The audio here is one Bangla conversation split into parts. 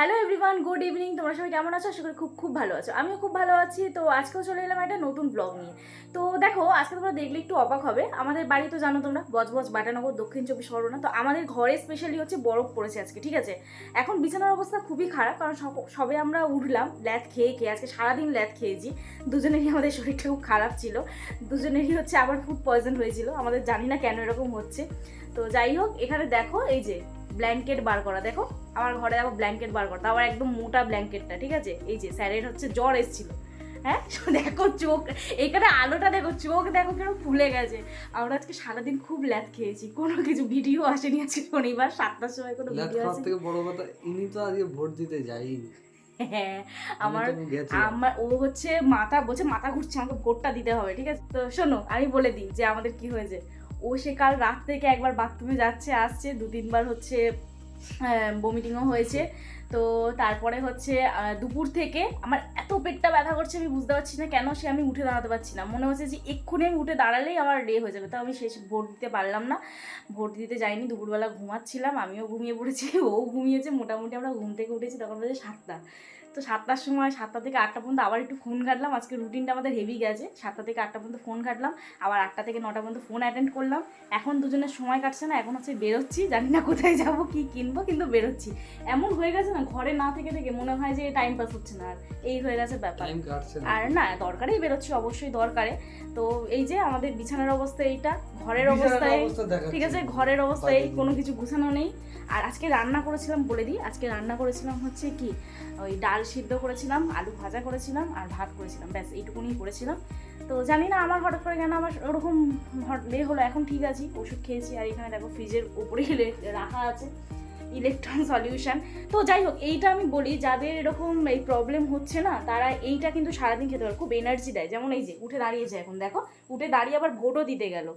Hello everyone, good evening. তোমরা সবাই কেমন আছো? আশা করি খুব খুব ভালো আছো। আমিও খুব ভালো আছি। তো আজকেও চলে এলাম একটা নতুন ব্লগ নিয়ে। তো দেখো, আজকে তোমরা দেখলে একটু অবাক হবে। আমাদের বাড়ি তো জানো তোমরা, বজবজ বাটানগর, দক্ষিণ চব্বিশ পরগনা। তো আমাদের ঘরে স্পেশালি হচ্ছে বরফ পড়েছে আজকে, ঠিক আছে? এখন বিছানার অবস্থা খুবই খারাপ, কারণ সবে আমরা উঠলাম ল্যাদ খেয়ে খেয়ে। আজকে সারাদিন ল্যাদ খেয়েছি। দুজনেরই আমাদের শরীরটা খুব খারাপ ছিল। দুজনেরই হচ্ছে আবার ফুড পয়জন হয়েছিল। আমাদের জানি না কেন এরকম হচ্ছে। তো যাই হোক, এখানে দেখো এই যে ব্ল্যাঙ্কেট বার করা, দেখো আমার ঘরে আবার ব্ল্যাঙ্কেট বার করতে, আবার একদম মোটা ব্ল্যাঙ্কেটটা, ঠিক আছে? এই যে স্যারের হচ্ছে জ্বর এসেছিল, হ্যাঁ দেখো চোখ, এখানে আলোটা দেখো, চোখ দেখো কেন ফুলে গেছে। আমরা আজকে সারাদিন খুব ল্যাদ খেয়েছি, কোনো কিছু ভিডিও আসেনি আজকে শনিবার 7টার সময় কোনো ভিডিও আসেনি। থেকে বড় কথা, ইনি তো আজকে ভোট দিতে যায়নি। হ্যাঁ, আমার আমার ও হচ্ছে মাথা বলছে, মাথা ঘুরছে, আমাকে ভোটটা দিতে হবে, ঠিক আছে? তো শোনো, আমি বলে দিই যে আমাদের কি হয়েছে। ও সে কাল রাত থেকে একবার বাথরুমে যাচ্ছে আসছে, 2-3 বার হচ্ছে বমিটিংও হয়েছে। তো তারপরে হচ্ছে দুপুর থেকে আমার এত পেটটা ব্যথা করছে, আমি বুঝতে পারছি না কেন। আমি উঠে দাঁড়াতে পারছি না, মনে হচ্ছে যে এক্ষুনি আমি উঠে দাঁড়ালেই আমার হয়ে যাবে। তো আমি শেষ ভোট দিতে পারলাম না, ভোট দিতে যাইনি। দুপুরবেলা ঘুমাচ্ছিলাম, আমিও ঘুমিয়ে পড়েছি, ও ঘুমিয়েছে। মোটামুটি আমরা ঘুম থেকে উঠেছি তখন বাজে 7টা। তো 7টার সময়, 7টা থেকে 8টা পর্যন্ত আবার একটু ফোন ঘাটলাম। আজকে রুটিনটা আমাদের হেভি গেছে। 7টা থেকে 8টা পর্যন্ত ফোন ঘাটলাম, আবার 8টা থেকে 9টা পর্যন্ত ফোন অ্যাটেন্ড করলাম। এখন দুজনের সময় কাটছে না, এখন হচ্ছে বেরোচ্ছি, জানি না কোথায় যাবো কি কিনবো, কিন্তু বেরোচ্ছি। এমন হয়ে গেছে না, ঘরে না থেকে থেকে মনে হয় যে টাইম পাস হচ্ছে না, আর এই হয়ে গেছে ব্যাপার। আর না, দরকারেই বেরোচ্ছি, অবশ্যই দরকারে। তো এই যে আমাদের বিছানার অবস্থা এইটা, ঘরের অবস্থায়, ঠিক আছে, ঘরের অবস্থায় কোনো কিছু গুছানো নেই। আর আজকে রান্না করেছিলাম, বলে দিই, আজকে রান্না করেছিলাম হচ্ছে কি, ওই ডাল সিদ্ধ করেছিলাম, আলু ভাজা করেছিলাম, আর ভাত করেছিলাম, ব্যাস এইটুকুনি করেছিলাম। তো জানি না আমার হঠাৎ করে কেন আমার ওরকম হলো। এখন ঠিক আছি, ওষুধ খেয়েছি। আর এখানে দেখো ফ্রিজের ওপরে রাখা আছে ইলেকট্রন সলিউশন। তো যাই হোক, এইটা আমি বলি, যাদের এরকম এই প্রবলেম হচ্ছে না, তারা এইটা কিন্তু সারাদিন খেতে পারে, খুব এনার্জি দেয়। যেমন এই যে উঠে দাঁড়িয়েছে এখন, দেখো উঠে দাঁড়িয়ে আবার ভোটও দিতে গেল।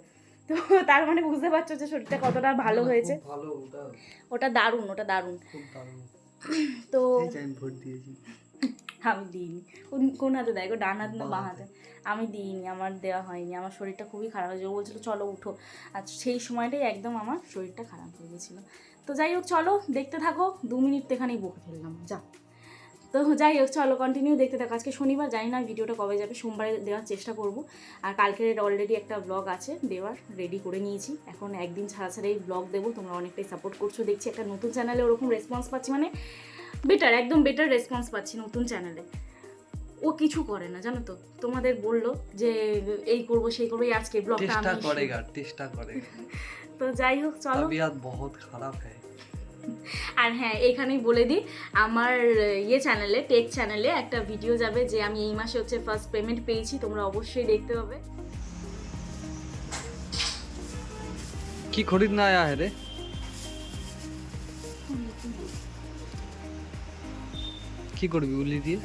তো তার মানে বুঝতে পারছো যে শরীরটা কতটা ভালো হয়েছে। ওটা দারুণ, ওটা দারুণ। তো ভোট দিয়েছি, আমি দিইনি। কোন হাতে দেয় গো, ডান হাত না বাঁ হাতে? আমি দিইনি, আমার দেওয়া হয়নি। আমার শরীরটা খুবই খারাপ হয়েছে, ও বলছিল চলো উঠো। আর সেই সময়টাই একদম আমার শরীরটা খারাপ হয়ে গেছিলো। তো যাই হোক, চলো দেখতে থাকো। 2 মিনিট তো এখানেই বকে ফেললাম, যা। তো যাই হোক, চলো কন্টিনিউ দেখতে থাকো। আজকে শনিবার, জানি না ভিডিওটা কবে যাবে, সোমবারে দেওয়ার চেষ্টা করব। আর কালকের অলরেডি একটা ব্লগ আছে দেওয়ার, রেডি করে নিয়েছি। এখন একদিন ছাড়া ছাড়াই ব্লগ দেবো। তোমরা অনেকটাই সাপোর্ট করছো দেখছি, একটা নতুন চ্যানেলে ওরকম রেসপন্স পাচ্ছি, মানে বেটার, একদম বেটার রেসপন্স পাচ্ছি নতুন চ্যানেলে। ও কিছু করে না জানো তো, তোমাদের বললো যে এই করবো সেই করবো, আজকে ব্লগটা আমি চেষ্টা করেগা। তো যাই হোক, চলো। তবিয়ত বহুত খারাপ হ্যায়। আর হ্যাঁ, এখানেই বলে দিই, আমার চ্যানেলে, টেক চ্যানেলে একটা ভিডিও যাবে, যে আমি এই মাসে হচ্ছে ফার্স্ট পেমেন্ট পেয়েছি, তোমরা অবশ্যই দেখতে পাবে। কি খরিদনা আয়া হে রে? কি করবি উলি দিয়ে?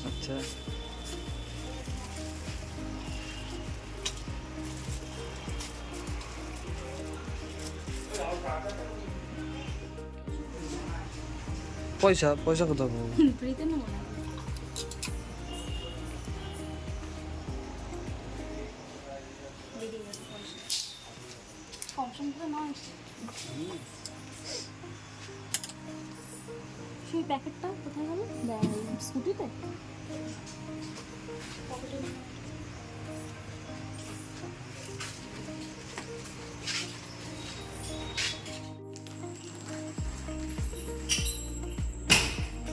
আচ্ছা, পয়সা পয়সা কোথাও পাবো? ফ্রিতে নেবো না, কম সম করে নয়। সেই প্যাকেটটা কোথায় গেল? স্কুটিতে পকেটে।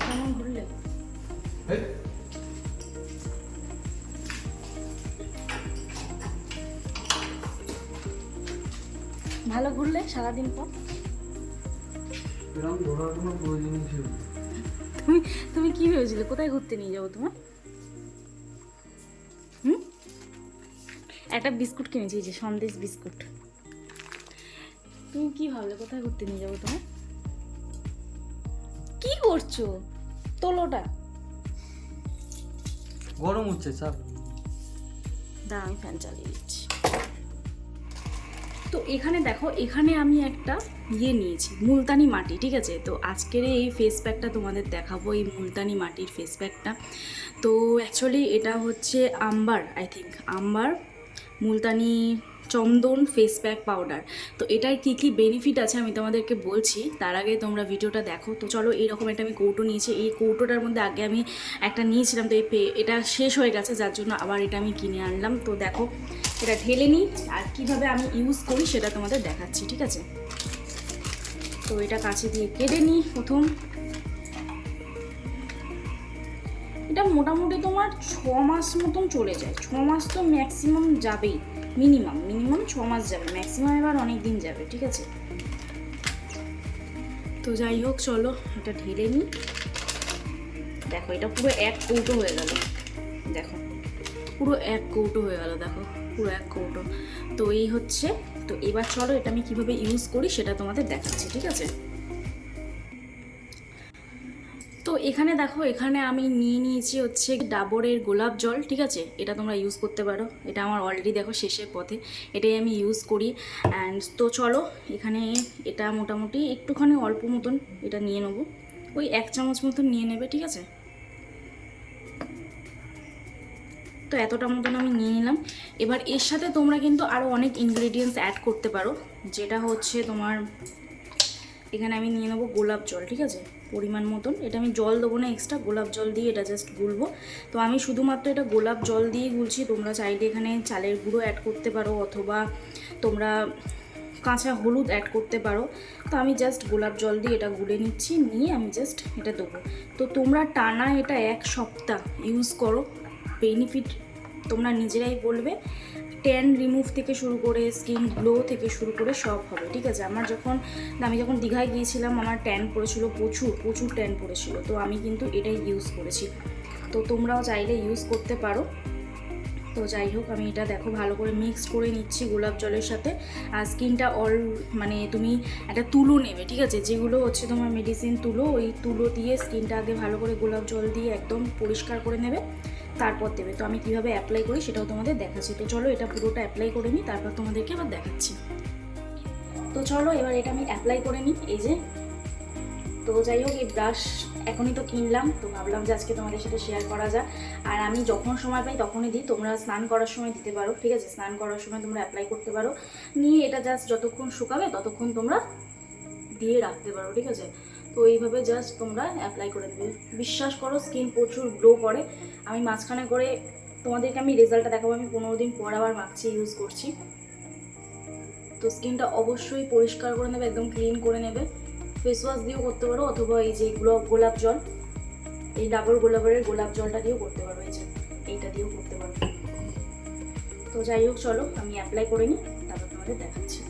কেমন ঘুরলে? ভালো ঘুরলে সারাদিন পর? এরকম ঘোরার কোনো প্রয়োজনই ছিল না। তুমি তুমি কি ভেবেছিলে কোথায় ঘুরতে নিয়ে যাবো তোমার? একটা বিস্কুট কিনেছি, এই যে সন্দেশ বিস্কুট। তুমি কি ভাবলে কোথায় ঘুরতে নিয়ে যাবো তোমার? কি করছো? তোলোটা। গরম হচ্ছে স্যার, দাঁড়া আমি ফ্যান চালিয়ে দিচ্ছি। তো এখানে দেখো, এখানে আমি একটা নিয়েছি, মুলতানি মাটি, ঠিক আছে? তো আজকের এই ফেস প্যাকটা তোমাদের দেখাবো, এই মুলতানি মাটির ফেস প্যাকটা। তো অ্যাকচুয়ালি এটা হচ্ছে Ambar, I think Ambar Multani Chandan face pack powder. তো এটার কী কী বেনিফিট আছে আমি তোমাদেরকে বলছি, তার আগে তোমরা ভিডিওটা দেখো। তো চলো, এইরকম একটা আমি কৌটো নিয়েছি। এই কৌটোটার মধ্যে আগে আমি একটা নিয়েছিলাম, তো এটা শেষ হয়ে গেছে, যার জন্য আবার এটা আমি কিনে আনলাম। তো দেখো, এটা ঢেলে নিই আর কীভাবে আমি ইউজ করি সেটা তোমাদের দেখাচ্ছি, ঠিক আছে? তো এটা কাছে দিয়ে কেটে নিই প্রথম। এটা মোটামুটি তোমার 6 মাস মতন চলে যায়। 6 মাস তো ম্যাক্সিমাম যাবেই, মিনিমাম 6 মাস যাবে, ম্যাক্সিমাম এবার অনেক দিন যাবে, ঠিক আছে? তো যাই হোক, চলো এটা ঢেলে নিই। দেখো, এটা পুরো 1 কৌটো হয়ে গেল। দেখো, পুরো 1 কৌটো হয়ে গেল, দেখো পুরো 1 কৌটো। তো এই হচ্ছে। তো এবার চলো এটা আমি কিভাবে ইউজ করি সেটা তোমাদের দেখাচ্ছি, ঠিক আছে? তো এখানে দেখো, এখানে আমি নিয়ে নিয়েছি হচ্ছে ডাবরের গোলাপ জল, ঠিক আছে? এটা তোমরা ইউজ করতে পারো। এটা আমার অলরেডি দেখো শেষের পথে, এটাই আমি ইউজ করি। অ্যান্ড তো চলো, এখানে এটা মোটামুটি একটুখানি অল্প মতন এটা নিয়ে নেবো, ওই 1 চামচ মতন নিয়ে নেবে, ঠিক আছে? তো এতটা মতন আমি নিয়ে নিলাম। এবার এর সাথে তোমরা কিন্তু আরও অনেক ইনগ্রেডিয়েন্টস অ্যাড করতে পারো, যেটা হচ্ছে তোমার এখানে আমি নিয়ে নেবো গোলাপ জল, ঠিক আছে? পরিমাণ মতন। এটা আমি জল দেবো না এক্সট্রা, গোলাপ জল দিয়ে এটা জাস্ট গুলবো। তো আমি শুধুমাত্র এটা গোলাপ জল দিয়ে গুলছি। তোমরা চাইলে এখানে চালের গুঁড়ো অ্যাড করতে পারো, অথবা তোমরা কাঁচা হলুদ অ্যাড করতে পারো। তো আমি জাস্ট গোলাপ জল দিয়ে এটা গুলে নিচ্ছি, নিয়ে আমি জাস্ট এটা দেবো। তো তোমরা টানা এটা 1 সপ্তাহ ইউজ করো, বেনিফিট তোমরা নিজেরাই বলবে। ট্যান রিমুভ থেকে শুরু করে স্কিন গ্লো থেকে শুরু করে সব হবে, ঠিক আছে? আমি যখন দীঘায় গিয়েছিলাম, আমার ট্যান পড়েছিল, প্রচুর ট্যান পড়েছিল। তো আমি কিন্তু এটাই ইউজ করেছি। তো তোমরাও চাইলে ইউজ করতে পারো। তো যাই হোক, আমি এটা দেখো ভালো করে মিক্স করে নিচ্ছি গোলাপ জলের সাথে। আর স্কিনটা মানে তুমি একটা তুলো নেবে, ঠিক আছে? যেগুলো হচ্ছে তোমার মেডিসিন তুলো, ওই তুলো দিয়ে স্কিনটা আগে ভালো করে গোলাপ জল দিয়ে একদম পরিষ্কার করে নেবে, তারপর দেবে। তো আমি কীভাবে অ্যাপ্লাই করি সেটাও তোমাদের দেখাচ্ছি। তো চলো এটা পুরোটা অ্যাপ্লাই করে নিই, তারপর তোমাদেরকে আবার দেখাচ্ছি। তো চলো এবার এটা আমি অ্যাপ্লাই করে নিই, এই যে। তো যাই হোক, এই ব্রাশ এখনই তো কিনলাম, তো ভাবলাম যে আজকে তোমাদের সাথে শেয়ার করা যায়। আর আমি যখন সময় পাই তখনই দিই, তোমরা স্নান করার সময় দিতে পারো, ঠিক আছে? স্নান করার সময় তোমরা অ্যাপ্লাই করতে পারো, নিয়ে এটা জাস্ট যতক্ষণ শুকাবে ততক্ষণ তোমরা দিয়ে রাখতে পারো, ঠিক আছে? তো এইভাবে জাস্ট তোমরা অ্যাপ্লাই করে দেবে। বিশ্বাস করো, স্কিন প্রচুর গ্লো করে। আমি মাঝখানে করে তোমাদেরকে আমি রেজাল্টটা দেখাবো, আমি 15 দিন পর আবার মাখছি, ইউজ করছি। তো স্কিনটা অবশ্যই পরিষ্কার করে নেবে, একদম ক্লিন করে নেবে। ফেস ওয়াশ দিয়েও করতে পারো, অথবা এই যে গোলাপ জল, এই ডাবর গোলাপের গোলাপ জলটা দিয়েও করতে পারো, এই যে এইটা দিয়েও করতে পারো। তো যাই হোক, চলো আমি অ্যাপ্লাই করে নিই, তারপর তোমাদের দেখাচ্ছি।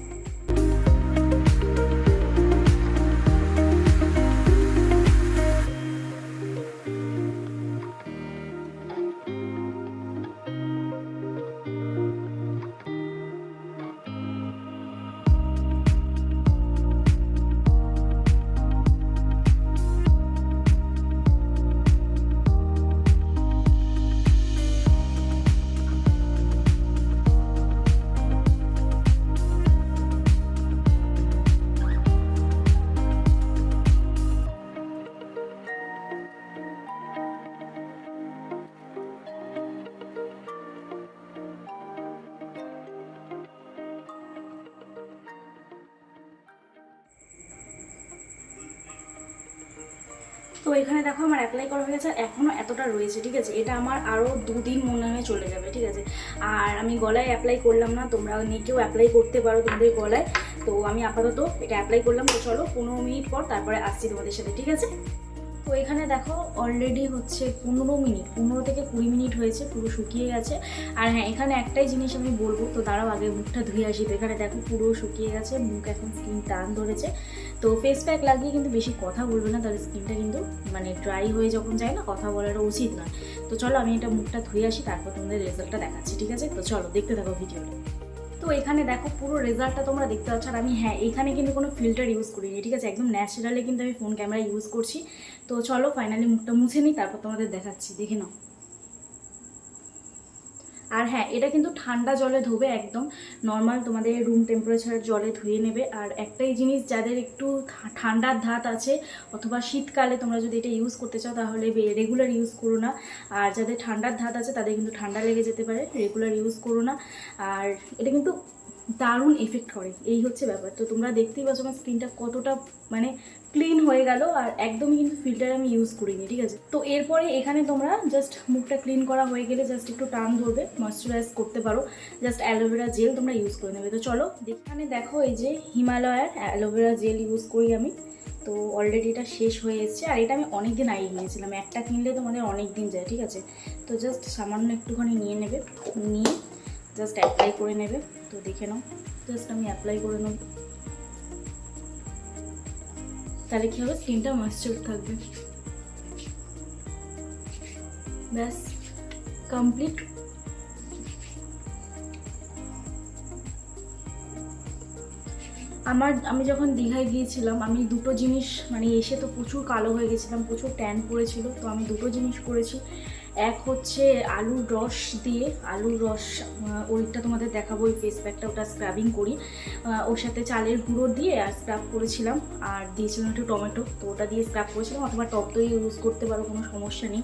তো এখানে দেখো আমার অ্যাপ্লাই করা হয়ে গেছে, এখনও এতটা রয়েছে, ঠিক আছে? এটা আমার আরও 2 দিন মনে হয় চলে যাবে, ঠিক আছে? আর আমি গলায় অ্যাপ্লাই করলাম না, তোমরা নেকেও অ্যাপ্লাই করতে পারো তোমাদের গলায়। তো আমি আপাতত এটা অ্যাপ্লাই করলাম। তো চলো 15 মিনিট পর তারপরে আসছি তোমাদের সাথে, ঠিক আছে? তো এখানে দেখো অলরেডি হচ্ছে 15 থেকে 20 মিনিট হয়েছে, পুরো শুকিয়ে গেছে। আর হ্যাঁ, এখানে একটাই জিনিস আমি বলবো, তো দাঁড়াও আগে মুখটা ধুয়ে আসি। তো এখানে দেখো পুরো শুকিয়ে গেছে মুখ, এখন স্কিন টান ধরেছে। তো ফেস প্যাক লাগিয়ে কিন্তু বেশি কথা বলবে না, তাহলে স্কিনটা কিন্তু মানে ড্রাই হয়ে যখন যায় না, কথা বলাটা উচিত নয়। তো চলো আমি এটা মুখটা ধুয়ে আসি, তারপর তোমাদের রেজাল্টটা দেখাচ্ছি, ঠিক আছে? তো চলো দেখতে থাকো ভিডিওটা। তো এখানে দেখো পুরো রেজাল্টটা তোমরা দেখতে পাচ্ছ। আর আমি হ্যাঁ, এখানে কিন্তু কোনো ফিল্টার ইউজ করিনি, ঠিক আছে? একদম ন্যাচারালি কিন্তু আমি ফোন ক্যামেরা ইউজ করছি। তো চলো ফাইনালি মুখটা মুছে নিই, তারপর তোমাদের দেখাচ্ছি, দেখে নাও। আর হ্যাঁ, এটা কিন্তু ঠান্ডা জলে ধোবে, একদম নর্মাল তোমাদের রুম টেম্পারেচারের জলে ধুয়ে নেবে। আর একটাই জিনিস, যাদের একটু ঠান্ডার ধাত আছে অথবা শীতকালে তোমরা যদি এটা ইউজ করতে চাও তাহলে রেগুলার ইউজ করো না। আর যাদের ঠান্ডার ধাত আছে তাদের কিন্তু ঠান্ডা লেগে যেতে পারে, রেগুলার ইউজ করো না। আর এটা কিন্তু দারুণ এফেক্ট করে, এই হচ্ছে ব্যাপার। তো তোমরা দেখতেই পাচ্ছ আমার স্কিনটা কতটা মানে ক্লিন হয়ে গেল, আর একদমই কিন্তু ফিল্টার আমি ইউজ করিনি, ঠিক আছে। তো এরপরে এখানে তোমরা জাস্ট মুখটা ক্লিন করা হয়ে গেলে জাস্ট একটু টান ধরবে, ময়শ্চারাইজ করতে পারো, জাস্ট অ্যালোভেরা জেল তোমরা ইউজ করে নেবে। তো চলো এখানে দেখো এই যে হিমালয়ার অ্যালোভেরা জেল ইউজ করি আমি। তো অলরেডি এটা শেষ হয়ে এসেছে, আর এটা আমি অনেক দিন আগে নিয়েছিলাম, একটা কিনলে তোমাদের অনেক দিন যায়, ঠিক আছে। তো জাস্ট সামান্য একটুখানি নিয়ে নেবে, নিয়ে জাস্ট অ্যাপ্লাই করে নেবে। তো দেখে নাও, জাস্ট আমি অ্যাপ্লাই করে নেব, তাহলে কী হবে, স্কিনটা ময়েশ্চার থাকবে। ব্যাস কমপ্লিট। আমি যখন দীঘায় গিয়েছিলাম, আমি দুটো জিনিস মানে এসে তো প্রচুর কালো হয়ে গেছিলাম, প্রচুর ট্যান পড়েছিল। তো আমি দুটো জিনিস করেছি, এক হচ্ছে আলুর রস দিয়ে, আলুর রস ওইটা তোমাদের দেখাবো, ওই ফেস প্যাকটা, ওটা স্ক্রাবিং করি, ওর সাথে চালের গুঁড়ো দিয়ে আর স্ক্রাব করেছিলাম, আর দিয়েছিলাম একটু টমেটো, তো ওটা দিয়ে স্ক্রাব করেছিলাম, অথবা টক দই ইউজ করতে পারো, কোনো সমস্যা নেই।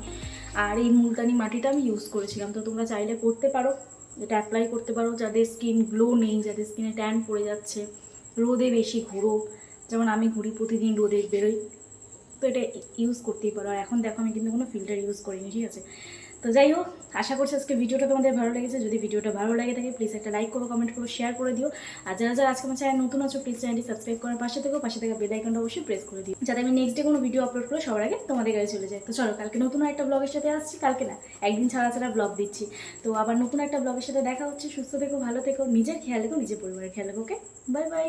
আর এই মুলতানি মাটিটা আমি ইউজ করেছিলাম, তো তোমরা চাইলে করতে পারো, এটা অ্যাপ্লাই করতে পারো যাদের স্কিন গ্লো নেই, যাদের স্কিনে ট্যান পড়ে যাচ্ছে, রোদে বেশি ঘুরো, যেমন আমি ঘুরি, প্রতিদিন রোদে বেরোই, তো এটা ইউজ করতেই পারো। আর এখন দেখো আমি কিন্তু কোনো ফিল্টার ইউজ করিনি, ঠিক আছে। তো যাই হোক, আশা করছি আজকে ভিডিওটা তোমাদের ভালো লেগেছে। যদি ভিডিওটা ভালো লাগে থাকে প্লিজ একটা লাইক করো, কমেন্ট করো, শেয়ার করে দিও। আর যারা যারা আজকে আমার চ্যানেল নতুন আছো প্লিজ চ্যানেলটি সাবস্ক্রাইব করার পাশে থেকে বেল আইকনটা অবশ্যই প্রেস করে দিও, যাতে আমি নেক্সট ডে কোনো ভিডিও আপলোড করে সবার আগে তোমাদের কাছে চলে যায়। তো চলো, কালকে নতুন একটা ব্লগের সাথে আসছি, কালকে না, একদিন ছাড়া ছাড়া ব্লগ দিচ্ছি। তো আবার নতুন একটা ব্লগের সাথে দেখা হচ্ছে। সুস্থ থেকো, ভালো থেকো, নিজের খেয়াল রেখো, নিজের পরিবারের খেয়াল রেখো। ওকে, বাই বাই।